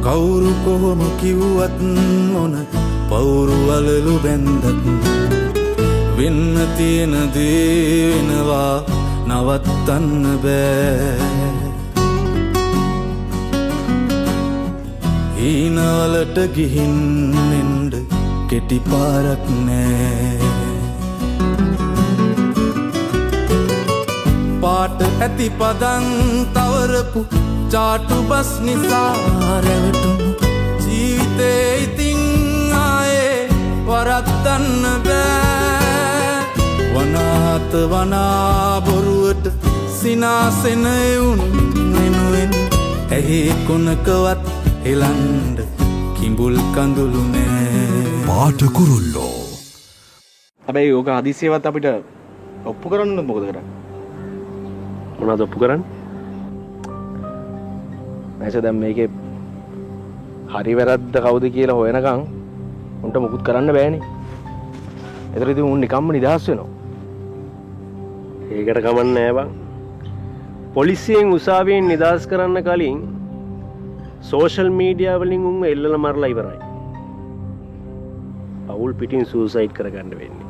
කවුරු කොහොම කිව්වත් මොන පවුරු වලලු බැන්දත් වෙන්න තියෙන දේ වෙනවා නවත්තන්න බෑ හීනවලට ගිහින් එන්න කෙටි පාරක් නෑ පාට ඇති පදන් තවරපු චාටු බස් නිසා රැවටුණු ජීවිතේ ඉතින් ආයේ වරද්දන්න බෑ වනාත වනා බොරුවට සිනාසෙන එවුන් වෙනුවෙන් ඇහි කොනකවත් එලන්ඩ කිඹුල් කඳුළු නෑ පාට කුරුල්ලෝ හැබැයි ඕක හදිසියවත් අපිට ඔප්පු කරන්න මොකද කරන්නේ මොනවද ඔප්පු කරන්නේ නැසෙ දැන් මේකේ හරි වැරද්ද කවුද කියලා හොයනකම් උන්ට මුකුත් කරන්න බෑනේ. ඒතර ඉතින් උන් නිකම්ම නිදහස් වෙනවා. ඒකට කමක් නෑ බං. පොලිසියෙන් උසාවියෙන් නිදහස් කරන්න කලින් සෝෂල් මීඩියා වලින් උන්ව එල්ලලා මරලා ඉවරයි. අවුල් පිටින් සූසයිඩ් කරගන්න වෙන්නේ.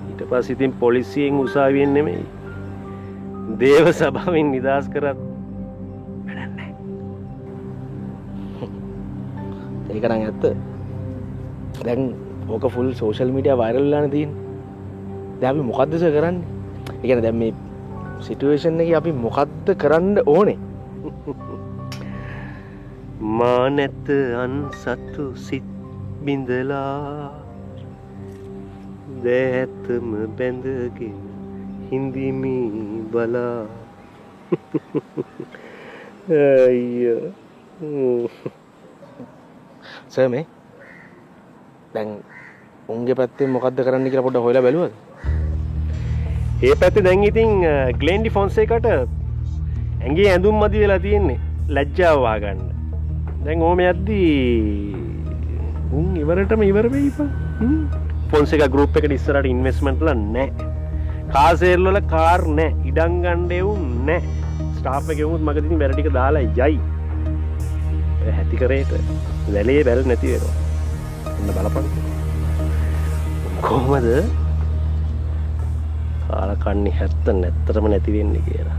ඊට පස්සේ ඉතින් පොලිසියෙන් උසාවියෙන් නෙමෙයි. දේව සභාවෙන් නිදහස් කරත් ඒක නම් ඇත්ත. දැන් ඕක ෆුල් සෝෂල් මීඩියා වයිරල් වෙලානේ තියෙන්නේ. දැන් අපි මොකද්ද කරන්නේ? ඒ කියන්නේ දැන් මේ සිටුේෂන් එකේ අපි මොකද්ද කරන්න ඕනේ? මා නැත අන්සතු සිත් බිඳලා දැතම බැඳගෙන හිඳිමි බලා අයියෝ සර් මේ දැන් උන්ගේ පැත්තෙන් මොකද්ද කරන්න කියලා පොඩ්ඩක් හොයලා බැලුවද? ඒ පැත්තේ දැන් ඉතින් ග්ලෙන් ඩි ෆොන්සේකට ඇඟේ ඇඳුම් මදි වෙලා තියෙන්නේ ලැජ්ජාව වහගන්න. දැන් ඕම යද්දී උන් ඉවරටම ඉවර වෙයිපා. ෆොන්සේකා ගෲප් එකට ඉස්සරහට ඉන්වෙස්ට්මන්ට්ලා නැහැ. කාර් සේල් වල කාර් නැහැ. ඉඩම් ගන්න එවුන් නැහැ. ස්ටාෆ් එකේ උමුත් මගදී වැඩ ටික දාලා යයි. හැටි කරේට වැලේ වැල් නැති වෙනවා. ඔන්න බලපන්. කොහමද? කාලකන්ණි හැත්ත නැත්තරම නැති වෙන්නේ කියලා.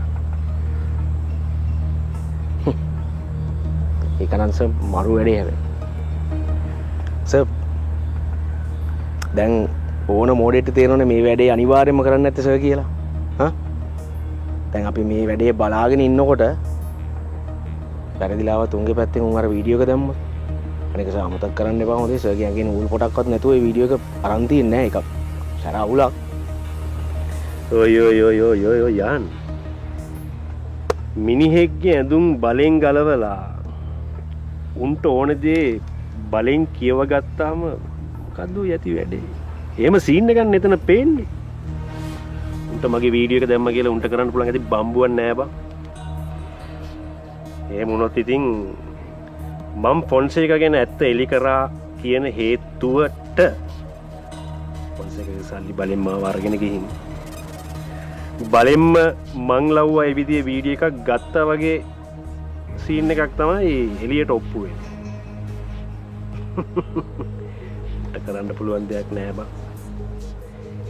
ඒක නම් සර් මරු වැඩේ හැබැයි. සර් දැන් ඕන මොඩේට තේරෙනවනේ මේ වැඩේ අනිවාර්යයෙන්ම කරන්න නැත්තේ සර් කියලා. හා? දැන් අපි මේ වැඩේ බලාගෙන ඉන්නකොට වැරදිලාව තුන්ගේ පැත්තෙන් උන් අර වීඩියෝ එක දැම්මොත් අනික සර් අමතක කරන්න එපා හොඳේ සර් කියන්නේ ඌල් පොටක්වත් නැතුව ඒ වීඩියෝ එක අරන් තියන්නේ නැහැ එකක් සර අවුලක් ඔය යන් මිනිහෙක්ගේ ඇඳුම් බලෙන් ගලවලා උන්ට ඕන දේ බලෙන් කියව ගත්තාම මොකද්ද යති වැඩේ එහෙම සීන් එකක් නෙතන පේන්නේ උන්ට මගේ වීඩියෝ එක දැම්ම කියලා උන්ට කරන්න පුළුවන් ඇති බම්බුවක් නෑ බං එහෙම වුණොත් ඉතින් මම ෆොන්සේකා ගැන ඇත්ත එලි කරා කියන හේතුවට ෆොන්සේකාගේ සල්ලි බලෙන් මාව අරගෙන ගිහින් බලෙන්ම මං ලව්වා ඒ විදිහේ වීඩියෝ එකක් ගත්තා වගේ සීන් එකක් තමයි එළියට ඔප්පු වෙන්නේ. කරන්න පුළුවන් දෙයක් නෑ බං.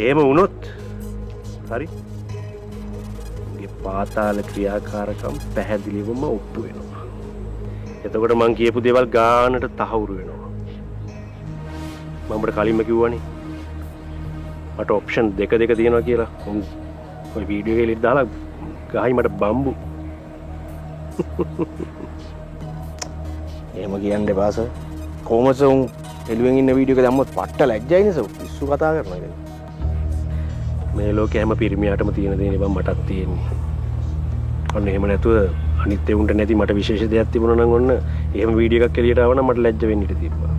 එහෙම වුණොත් හරි. උගේ පාතාල ක්‍රියාකාරකම් පැහැදිලිවම ඔප්පු වෙනවා. එතකොට මං කියපු දේවල් ගානට තහවුරු වෙනවා. මම උඹට කලින්ම කිව්වනේ. මට ඔප්ෂන් දෙක තියෙනවා කියලා. ඔය වීඩියෝ එකේ දාලා ගහයි මට බම්බු. එහෙම කියන්න එපා සර්. කොහොමද උන් එළුවෙන් ඉන්න වීඩියෝ එක දැම්මොත් පට්ට ලැජ්ජයිනේ සර්. පිස්සු කතා කරනවා ඉතින්. මේ ලෝකේ හැම පිරිමියාටම තියෙන දේ නේ බං මටත් තියෙන්නේ. ඔන්න එහෙම නැතුව අනිත් උන්ට නැති මට විශේෂ දෙයක් තිබුණා නම් ඔන්න එහෙම වීඩියෝ එකක් එළියට ආවනම් මට ලැජ්ජ වෙන්න ඉඩ තිබ්බා.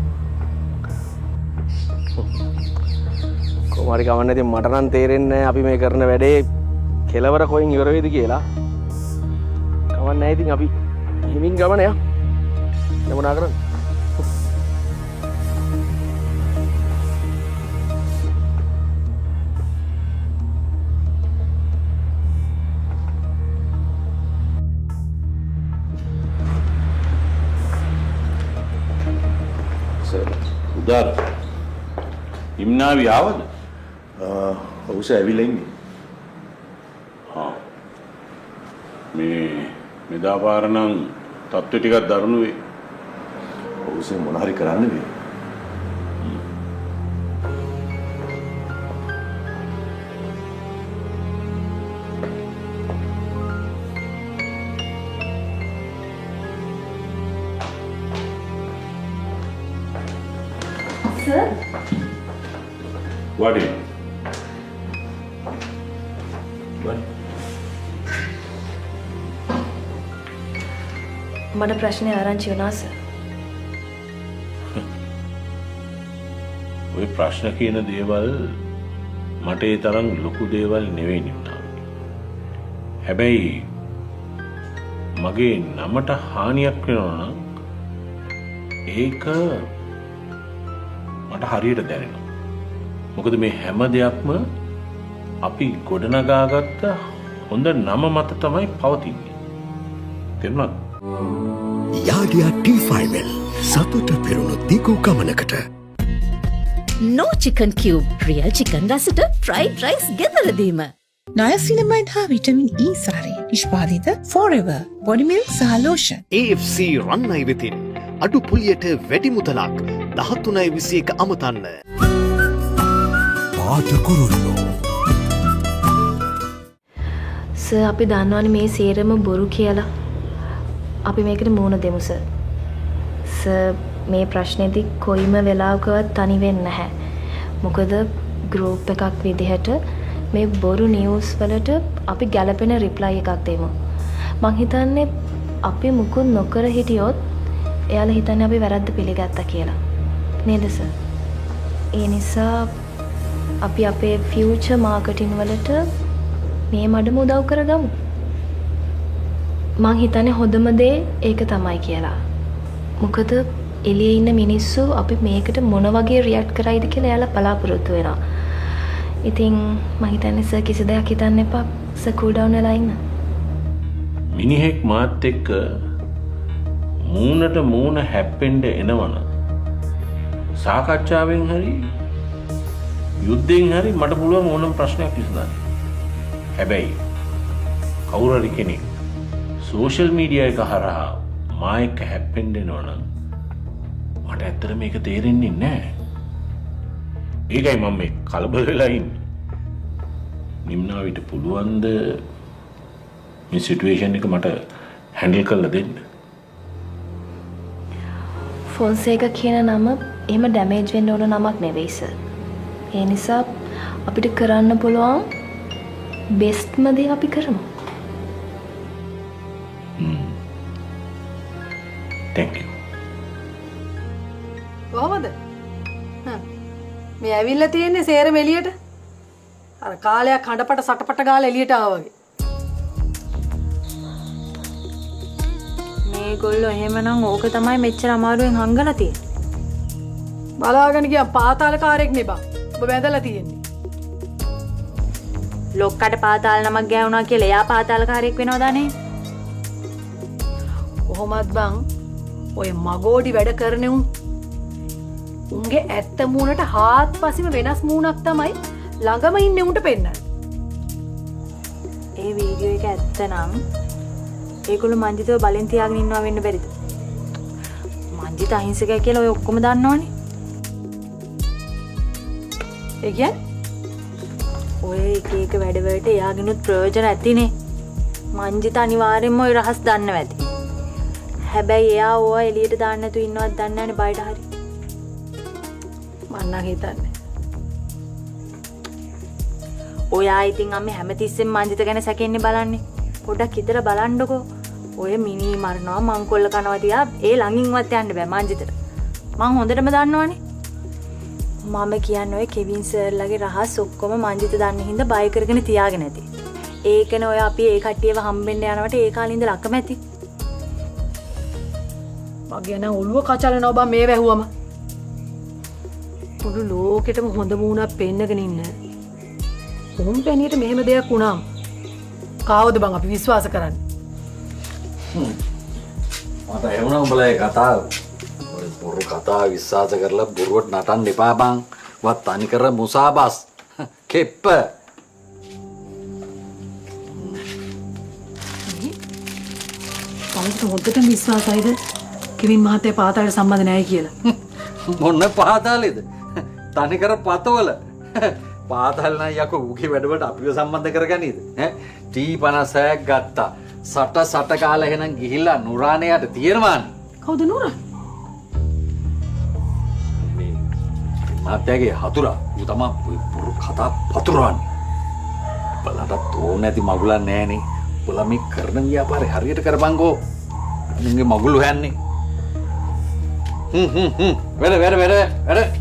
කොහොමරි කවන්න ඉතින් මට නම් තේරෙන්නේ නැහැ අපි මේ කරන වැඩේ කෙලවර කොයින් ඉවර වෙයිද කියලා. කවන්න නැහැ ඉතින් අපි හිමින් ගමන යමු. මොනා කරන්නේ? උදාර ඉම්නාවි ආවද? ඔවුස ඇවිල්ලා ඉන්නේ. මේ මෙදා පාර නම් තත්ත්වය ටිකක් දරුණු වේ. ඔවුසේ මොන හරි කරන්න වේ. Sir? What is? මට ප්‍රශ්නේ ආරංචි වුණා සර්. ඔය ප්‍රශ්න කියන දේවල් මට ඒ තරම් ලොකු දේවල් නෙවෙයි නිම්නා. හැබැයි මගේ නමට හානියක් වෙනවා නම් ඒක මට හරියට දැනෙනවා. මොකද මේ හැම දෙයක්ම අපි ගොඩනගාගත්ත හොඳ නම මත තමයි පවතින්නේ. තේරුණාද? යාගියා T5 සතුට පෙරුණු දිගු ගමනකට. No chicken cube. Real chicken රසට fried rice ගෙදරදීම. නයසිනමයින් හා විටමින් E සාරය නිෂ්පාදිත Forever body milk සහ lotion. AFC රන්නයි වෙතින් අඩු පුලියට වැඩි මුදලක් 13.21 අමතන්න. පාට කුරුල්ලෝ. සර් අපි දන්නවනේ මේ සේරම බොරු කියලා. අපි මේකට මුහුණ දෙමු සර්. සර් මේ ප්‍රශ්නේදී කොයිම වෙලාවකවත් තනි වෙන්නේ නැහැ. මොකද ගෲප් එකක් විදිහට මේ බොරු නිවුස් වලට අපි ගැළපෙන රිප්ලයි එකක් දෙමු. මං හිතන්නේ අපි මුකුත් නොකර හිටියොත් එයාලා හිතන්නේ අපි වැරද්ද පිළිගත්තා කියලා. නේද සර්? ඒ නිසා අපි අපේ ෆියුචර් මාකටිං වලට මේ මඩම උදව් කරගමු. මං හිතන්නේ හොඳම දේ ඒක තමයි කියලා. මොකද එළියේ ඉන්න මිනිස්සු අපි මේකට මොන වගේ රියැක්ට් කරයිද කියලා එයාලා බලාපොරොත්තු වෙනවා. ඉතින් මං හිතන්නේ සර් කිසි දෙයක් හිතන්න එපා. සර් කූල් ඩවුන් වෙලා ඉන්න. මිනිහෙක් මාත් එක්ක මූණට මූණ හැප්පෙන්න එනවන සාකච්ඡාවෙන් හරි යුද්ධෙන් හරි මට පුළුවන් ඕනම ප්‍රශ්නයක් විසඳන්න. හැබැයි කවුරු හරි කෙනෙක් සෝෂල් මීඩියා එක හරහා මා එක්ක හැප්පෙන්න එනවනම් මට ඇත්තට මේක තේරෙන්නේ නැහැ. ඒකයි මම මේ කලබල වෙලා ඉන්නේ. නිම්නාවිට පුළුවන්ද මේ සිටුේෂන් එක මට හැන්ඩල් කරලා දෙන්න? ෆොන්සේකා කියන නම එහෙම ඩැමේජ් වෙන්න ඕන නමක් නෙවෙයි සර්. ඒ නිසා අපිට කරන්න පුළුවන් බෙස්ට්ම දේ අපි කරමු. Thank you. කොහමද? මේ ඇවිල්ලා තියෙන්නේ සේරම එළියට. අර කාලයක් හඬපට සටපට ගාලා එළියට ආවා වගේ. මේගොල්ලෝ එහෙමනම් ඕක තමයි මෙච්චර අමාරුවෙන් හංගලා තියෙන්නේ. බලාගෙන ගියා පාතාලකාරයෙක් නේ බා. ඔබ වැඳලා තියෙන්නේ. ලොක්කට පාතාල නමක් ගෑවුනා කියලා එයා පාතාලකාරයෙක් වෙනවද නේ? කොහොමද බං? ඔය මගෝඩි වැඩ කරන උන්ගේ ඇත්ත මූණට හාත්පසින්ම වෙනස් මූණක් තමයි ළඟම ඉන්නේ උන්ට පෙන්නන්නේ. ඒ වීඩියෝ එක ඇත්ත නම් ඒගොල්ලෝ මංජිතව බලෙන් තියාගෙන ඉන්නවා වෙන්න බැරිද? මංජිත අහිංසකයි කියලා ඔය ඔක්කොම දන්නවනේ. ඒ කියන්නේ ඔය එක එක වැඩවලට එයාගෙනුත් ප්‍රයෝජන ඇතිනේ. මංජිත අනිවාර්යෙන්ම ඔය රහස් දන්නව ඇති. හැබැයි එයා ඕවා එළියට දාන්න නැතුව ඉන්නවත් දන්නේ නැනේ බයට හරි. මං නම් හිතන්නේ. ඔයා ඉතින් අම්මේ හැමතිස්සෙම මංජිත ගැන සැකෙන්නේ බලන්නේ. පොඩ්ඩක් හිතලා බලන්නකෝ. ඔය මිනි මරනවා මංකොල්ල කනවා තියා ඒ ළඟින්වත් යන්න බෑ මංජිතට. මං හොඳටම දන්නවනේ. මම කියන්නේ ඔය කෙවින් සර්ලගේ රහස් ඔක්කොම මංජිත දන්න හින්දා බය කරගෙන තියාගෙන ඇති. ඒකනේ ඔය අපි ඒ කට්ටියව හම්බෙන්න යනවට ඒ කාලේ ඉඳලා අකමැති. මගේ නම් ඔළුව කචලනවා බං මේ වැහුවම. මුළු ලෝකෙටම හොඳ මූණක් පෙන්නගෙන ඉන්න. උන් පෙනියට මෙහෙම දෙයක් වුණාම කාවද බං අපි විශ්වාස කරන්නේ? මට එමුණා උඹලා ඒ කතාව. ඔය බොරු කතා විශ්වාස කරලා බොරුවට නටන්න එපා බං. වත් තනි කර මුසාබස්. කෙප්ප. පෞද්ගලික හොද්දට විශ්වාසයිද? කෙවින් මහත්තයා පාතාලයට සම්බන්ධ නැහැ කියලා. මොන පාතාලෙද? තනි කර පතවල. පාතාල නම් යකෝ ඌගේ වැඩවලට අපිව සම්බන්ධ කරගනීද? ඈ T56ක් ගත්තා. සට කාලා එහෙනම් ගිහිල්ලා නුරාණයට තියෙනවානේ. කවුද නුරා? මේ මාත්‍යාගේ හතුරා. ඌ තමයි පුරු කතා පතුරවන්නේ. බලකට තෝරන්නේ නැති මගුලක් නැහනේ. ඔලා මේ කරන ව්‍යාපාරේ හරියට කරපංකෝ. අනුන්ගේ මගුල් හොයන්නේ. වැඩ.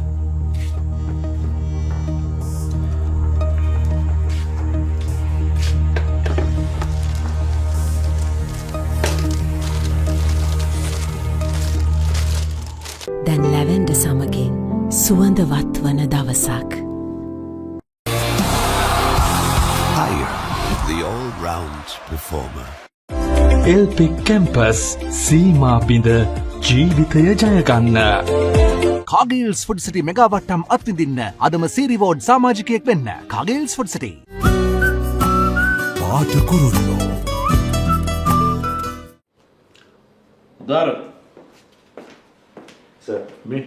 දැන් ලැවෙන්ඩ සමගින් සුවඳවත් වන දවසක්. Higher, the all-round performer. එල්පික් කැම්පස් සීමා බිඳ ජීවිතය ජයගන්න. කාගේල්ස් ෆුඩ් සිටි මෙගා වට්ටම් අත්විඳින්න අදම සීරිවෝඩ් සමාජිකයෙක් වෙන්න. කාගේල්ස් ෆුඩ් සිටි. පාට කුරුල්ලෝ. උදාර සර් මේ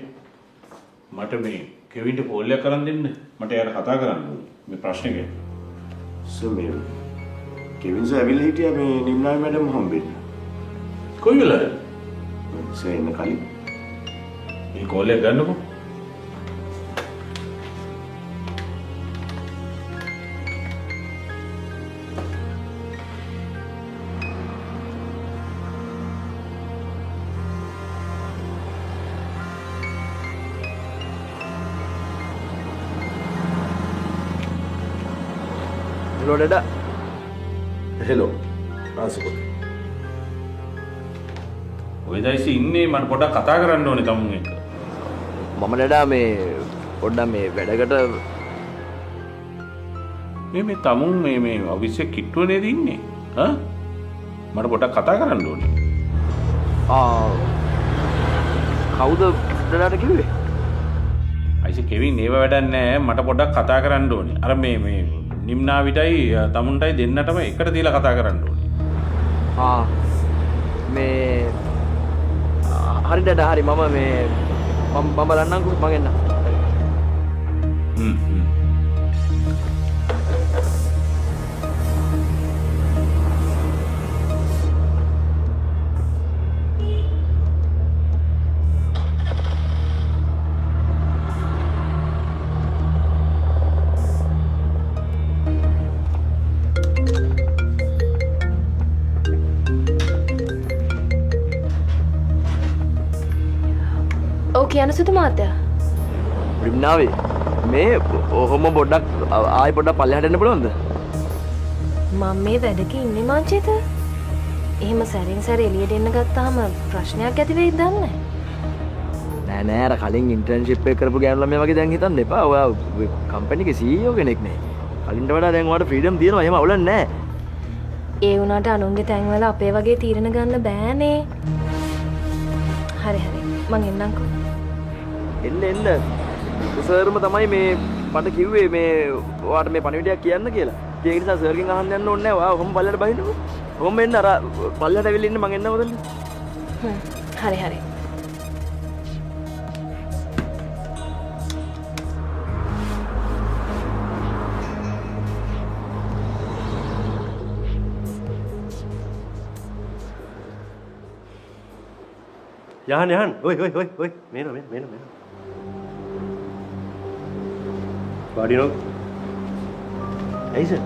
මට මේ කෙවින්ට කෝල් එකක් කරන් දෙන්න. මට එයාට කතා කරන්න ඕනේ මේ ප්‍රශ්නේ ගැන. සර් මේ කෙවින් සර් ඇවිල්ලා හිටියා මේ නිම්නායි මැඩම් හම්බෙන්න. කොයි වෙලාවද? සර් එන්න කලින්. මේ කෝල් එක ගන්නකො. ඩඩා හෙලෝ රාසකො ඔය දයිසි ඉන්නේ මට පොඩ්ඩක් කතා කරන්න ඕනේ තමුන් එක්ක. මම ඩඩා මේ පොඩ්ඩක් මේ වැඩකට මේ තමුන් මේ ඔෆිස් එක කිට්ටුව නේද ඉන්නේ? හා? මට පොඩ්ඩක් කතා කරන්න ඕනේ. කවුද ඩඩාට කිව්වේ? අයිසි කෙවින් ඒව වැඩක් නැහැ. මට පොඩ්ඩක් කතා කරන්න ඕනේ. අර මේ නිම්නාවිටයි තමුන්ටයි දෙන්නටම එකට තියලා කතා කරන්න ඕනේ. මේ හරි ඩඩා හරි මම මේ මම බලන්නම්කෝ මං එන්න. කියන සුදු මාත්‍යා රිම්නාවේ මේ ඔහොම පොඩ්ඩක් ආයි පොඩ්ඩක් පල්ලෙහාට එන්න පුළුවන්ද? මම මේ වැඩක ඉන්නේ මාංචිත. එහෙම සැරින් සැර එළියට එන්න ගත්තාම ප්‍රශ්නයක් ඇති වෙයිද දන්නේ නෑ. නෑ අර කලින් ඉන්ටර්න්ෂිප් එක කරපු ගෑනු ළමයා වගේ දැන් හිතන්න එපා. ඔයා කම්පැනි එකේ CEO කෙනෙක් නේ. කලින්ට වඩා දැන් ඔයාට ෆ්‍රීඩම් තියෙනවා. එහෙම අවුලක් නෑ. ඒ වුණාට අනුන්ගේ තැන්වල අපේ වගේ තීරණ ගන්න බෑනේ. හරි මං එන්නම්කෝ. එන්න සර්ම තමයි මේ මට කිව්වේ මේ ඔයාට මේ පණිවිඩයක් කියන්න කියලා. ඒක නිසා සර්ගෙන් අහන්න යන්න ඕනේ නැහැ. ඔයා ඔහොම පල්ලයට බහින්නකෝ. ඔහොම එන්න අර පල්ලයට ඇවිල්ලා ඉන්න මං එන්නම දෙන්න. හරි. යහන් ඔයි මේන වාඩිනෝ ඇයිස ඉත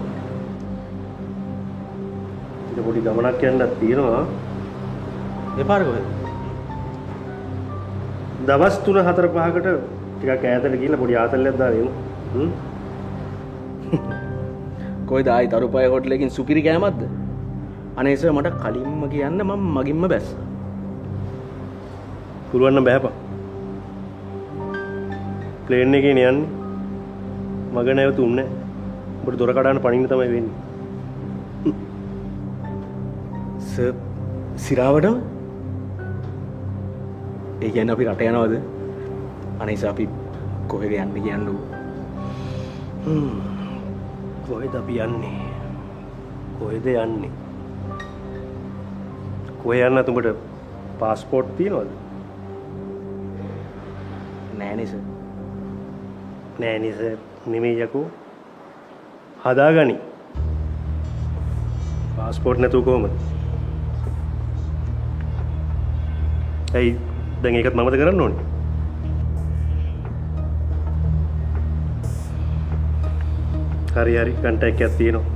පොඩි ගමනක් යන්නත් තියෙනවා එපාර කොහෙද දවස් 3-4-5කට ටිකක් ඈතට ගිහලා පොඩි ආතල්ලයක් දාලා එමු කොයිද ආයි තරුපය හොටලකින් සුපිරි කෑමක්ද අනේ සර් මට කලින්ම කියන්න මම මගින්ම බැස්සා පුළුවන් නම් බෑපා ප්ලේන් එකේ යන්නේ මග නැවතුන්නේ ඔබට දොර කඩන්න පණින්න තමයි වෙන්නේ සර් සිරාවටම ඒ කියන්නේ අපි රට යනවද? අනේස අපි කොහෙද යන්නේ කියන්නකෝ. කොහෙද අපි යන්නේ? කොහෙද යන්නේ? කොහෙ යන්නත් උඹට පාස්පෝර්ට් තියෙනවද? නෑ සර්. නෑ සර්. නෙමෙයි යකෝ. හදාගනි. පාස්පෝර්ට් නැතුව කොහමද? ඇයි දැන් ඒකත් මමද කරන්න ඕනේ? හරි කන්ටැක්ට් එකක් තියෙනවා.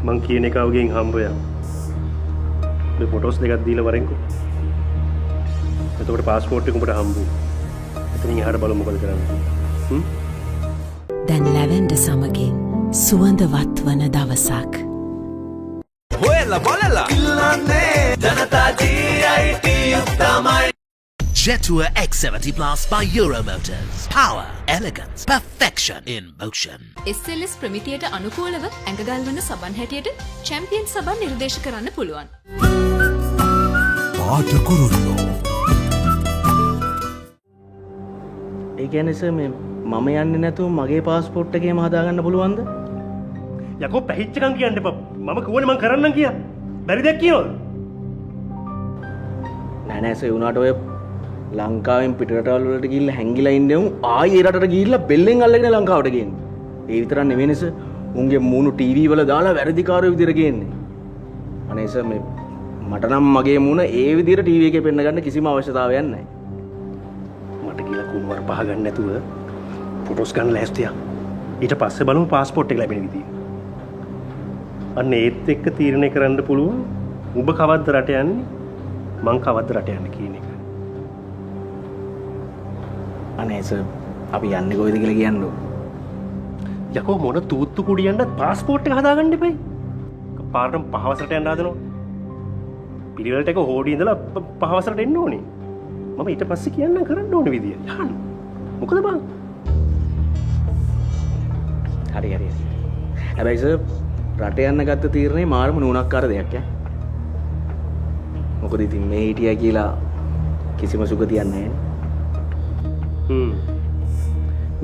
මං කියන එක අවගෙන් හම්බ වෙනවා. මේ ෆොටෝස් දෙකක් දීලා වරෙන්කෝ. එතකොට පාස්පෝර්ට් එක උඹට හම්බුයි. එතනින් එහාට බලමු මොකද කරන්නේ. දැන් ලැවෙන්ඩ සමගින් සුවඳවත් වන දවසක්. හොයලා බලලා ඉල්ලන්නේ ජනතා GIT තමයි. Jetour X70 Plus by Euromotors. Power, elegance, perfection in motion. SLS ප්‍රමිතියට අනුකූලව ඇඟගල්වන සබන් හැටියට චැම්පියන් සබන් නිර්දේශ කරන්න පුළුවන්. පාට කුරුල්ලෝ. ඒ කියන්නේ සර් මේ මම යන්නේ නැතුව මගේ පාස්පෝර්ට් එකේම හදාගන්න පුළුවන්ද? යකෝ පැහිච්චකම් කියන්න එපා. මම කිව්වනේ මං කරන්නම් කියලා. බැරි දෙයක් කියනවද? නෑ සර් ඒ උනාට ඔය ලංකාවෙන් පිටරටවල් වලට ගිහිල්ලා හැංගිලා ඉන්නේ උන් ආයෙ ඒ රටට ගිහිල්ලා බෙල්ලෙන් අල්ලගෙන ලංකාවට ගේන්නේ. ඒ විතරක් නෙවෙයි සර්. උන්ගේ මූණු ටීවී වල දාලා වැරදිකාරයෝ විදියට ගේන්නේ. අනේ සර් මේ මට නම් මගේ මූණ ඒ විදියට ටීවී එකේ පෙන්න ගන්න කිසිම අවශ්‍යතාවයක් නැහැ. මට කියලා කුණුවර පහ ගන්න නැතුව ෆොටෝස් ගන්න ලෑස්තියක්. ඊට පස්සේ බලමු පාස්පෝර්ට් එක ලැබෙන විදිය. අන්න ඒත් එක්ක තීරණය කරන්න පුළුවන් ඔබ කවද්ද රට යන්නේ මං කවද්ද රට යන්නේ කියන එක. අනේ සර් අපි යන්නේ කොහෙද කියලා කියන්නකො. යකෝ මොන තූත්තු කුඩියන්ට පාස්පෝර්ට් එක හදාගන්න එපයි. පාරටම පහවසට යන්න හදනවා. පිළිවෙලට එක හොඩි ඉඳලා පහවසට එන්න ඕනේ. මම ඊට පස්සේ කියන්නම් කරන්න ඕනේ විදිය. යන්න. මොකද බං? හරි. හැබැයි සර් රට යන්න ගත්ත තීරණේ මාරම නුණක්කාර දෙයක් ඈ. මොකද ඉතින් මේ හිටියා කියලා කිසිම සුගතියක් නැහැ.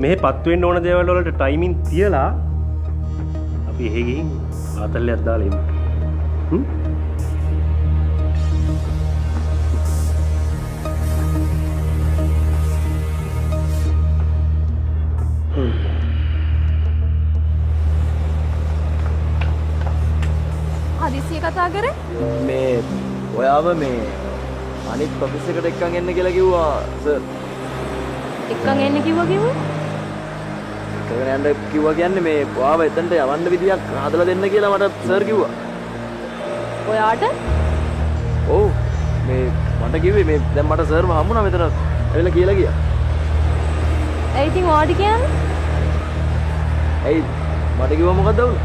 මේ පත් වෙන්න ඕන දේවල් වලට ටයිමින් තියලා අපි එහෙ ගිහින් ආතල්ලයක් දාලා ඉමු. හදිසිය කතා කරේ? මේ ඔයාව මේ අනිත් ඔෆිස් එකට එක්කන් එන්න කියලා කිව්වා සර්. එක්කන් එන්න කිව්වා? එක්කන් යන්න කිව්වා කියන්නේ මේ ඔයාව එතනට යවන්න විදියක් හදලා දෙන්න කියලා මට සර් කිව්වා. ඔයාට? ඔව් මේ මට කිව්වේ මේ දැන් මට සර්ම හම්බුණා මෙතන ඇවිල්ලා කියලා ගියා. ඒ ඉතින් ඔයාට කියන්නේ? ඇයි මට කිව්වා මොකද්ද වුනේ?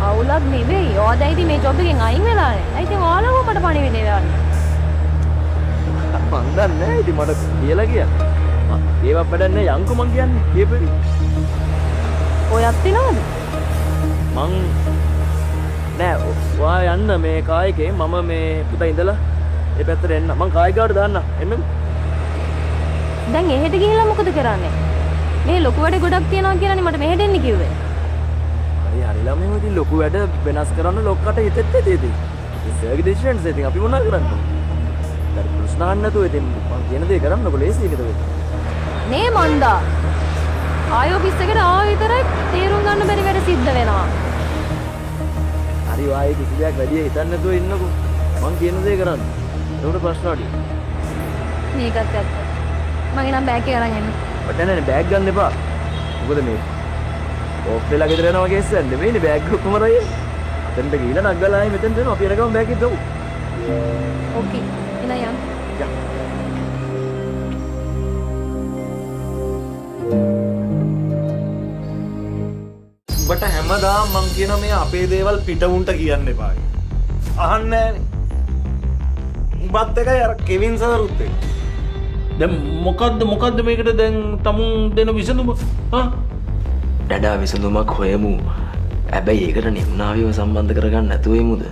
අවුලක් නෙවෙයි. ඔයා දැන් ඉතින් මේ ජොබ් එකෙන් අයින් වෙලානේ. ඒ ඉතින් ඔයාලව මට පණිවිඩ දෙවන්න. මන් දන්නේ නැහැ ඉතින් මට කියලා ගියා. ඒවත් වැඩක් නැහැ යන්කෝ මං කියන්නේ. කියපෙවි. ඔයත් එනවද? මං නෑ ඔයා යන්න මේ කායකේ මම මේ පුතා ඉඳලා ඒ පැත්තට එන්න. මං කායිකාවට දාන්න. එන්න. දැන් එහෙට ගිහිල්ලා මොකද කරන්නේ? මේ ලොකු වැඩ ගොඩක් තියනවා කියලානේ මට මෙහෙට එන්න කිව්වේ. හරි ළමයි ඉතින් ලොකු වැඩ වෙනස් කරන්න ලොක්කට හිතෙත් දෙදී. ඉස්සරගේ ඩිසිෂන්ස් ඉතින් අපි මොනවා කරන්නේ? දැන් ප්‍රශ්න අහන්න නැතුව ඉතින් මං කියන දේ කරන්නකො ලේසි එකද වෙන්නේ. නේ මන්දා. ආය ඔෆිස් එකට ආව විතරයි තීරුම් ගන්න බැරි වැඩ සිද්ධ වෙනවා. හරි වායි කිසි දෙයක් වැඩි හිතන්න නැතුව ඉන්නකො. මං කියන දේ කරන්න. ඒකට ප්‍රශ්න අඩි. මේකත් ඇත්ත. මගේ නම් බෑග් එක අරන් එන්න. ඔතන නේ බෑග් ගන්න එපා. මොකද මේ ඕෆ් වෙලා ගෙදර යනවා කේස්සක් නෙමෙයිනේ බෑග් ඔක්කොම රයි. අතෙන්ට ගිහලා නග්ගලා ආයේ මෙතෙන් දෙනවා අපි එනකම් බෑග් එක දමු. ඕකේ. එන යන්න. උඹට හැමදාම මං කියන මේ අපේ දේවල් පිටවුන්ට කියන්න එපා. අහන්නේ නෑනේ. උඹත් එකයි අර කෙවින් සර්රුත් එක්ක. දැන් මොකද්ද මේකට දැන් තමුන් දෙන විසඳුම? ඩඩා විසඳුමක් හොයමු. හැබැයි ඒකට නිම්නාවියව සම්බන්ධ කරගන්න නැතුව එමුද?